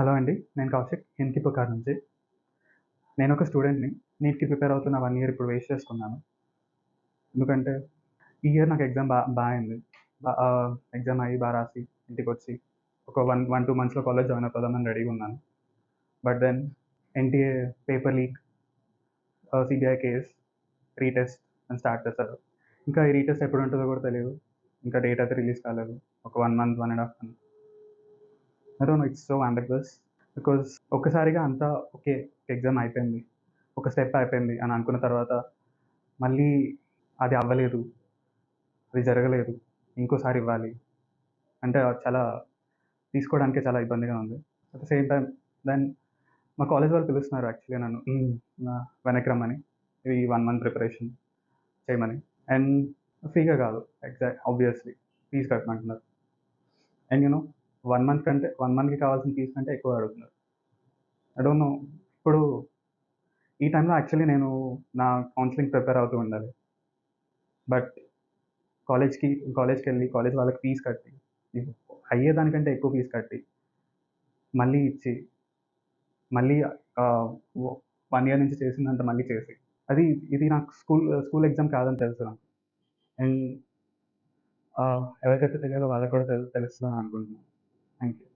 Hello అండి. నేను కౌశిక్ ఎన్‌కి పుకార్ నుంచి. నేనొక స్టూడెంట్‌ని. నీట్‌కి ప్రిపేర్ అవుతున్న 1 ఇయర్ ఇప్పుడు వేస్ట్ చేసుకున్నాను. ఎందుకంటే ఈ ఇయర్ నాకు ఎగ్జామ్ బా అయింది. ఎగ్జామ్ అయ్యి రాసి ఇంటికొచ్చి ఒక 2 మంత్స్‌లో కాలేజ్ జాయిన్ అయిపోదామని రెడీగా ఉన్నాను. But then NTA paper leak, CBI case, retest అని స్టార్ట్ చేశారు. ఇంకా ఈ రీటెస్ట్ ఎప్పుడుంటదో కూడా తెలీదు. ఇంకా డేట్ అయితే రిలీజ్ కాలేదు. ఒక 1 month, 1 ½ month. I don't know, it's so ambiguous. Because ఒక్కసారిగా అంతా ఓకే. ఎగ్జామ్ అయిపోయింది. ఒక స్టెప్ అయిపోయింది అని అనుకున్న తర్వాత మళ్ళీ అది అవ్వలేదు. అది జరగలేదు. ఇంకోసారి ఇవ్వాలి. అంటే చాలా తీసుకోవడానికే చాలా ఇబ్బందిగా ఉంది. At the same time then మా కాలేజ్ వాళ్ళు పిలుస్తున్నారు యాక్చువల్‌గా నన్ను వెనక్కి రమ్మని. ఈ 1 మంత్ ప్రిపరేషన్ చేయమని. అండ్ ఫ్రీగా కాదు. ఆబ్వియస్‌లీ ఫీజ్ కట్టమంటున్నారు. అండ్ 1 మంత్ కంటే 1 మంత్‌కి కావాల్సిన ఫీజ్ కంటే ఎక్కువ అడుగుతున్నారు. I don't know. ఇప్పుడు ఈ టైంలో యాక్చువల్లీ నేను నా కౌన్సెలింగ్ ప్రిపేర్ అవుతూ ఉండాలి. బట్ కాలేజ్‌కి కాలేజ్‌కెళ్ళి కాలేజ్ వాళ్ళకి ఫీజ్ కట్టి, అయ్యేదానికంటే ఎక్కువ ఫీజ్ కట్టి, మళ్ళీ ఇచ్చి, మళ్ళీ ఆహ్, ఒ 1 ఇయర్ నుంచి చేసిందంతా మళ్ళీ చేసి, అది ఇది నాకు స్కూల్ ఎగ్జామ్ కాదని తెలుసు నాకు. అండ్ ఎవరికైతే తెలియాలో వాళ్ళకి కూడా తెలుస్తదని అనుకుంటున్నాను. Thank you.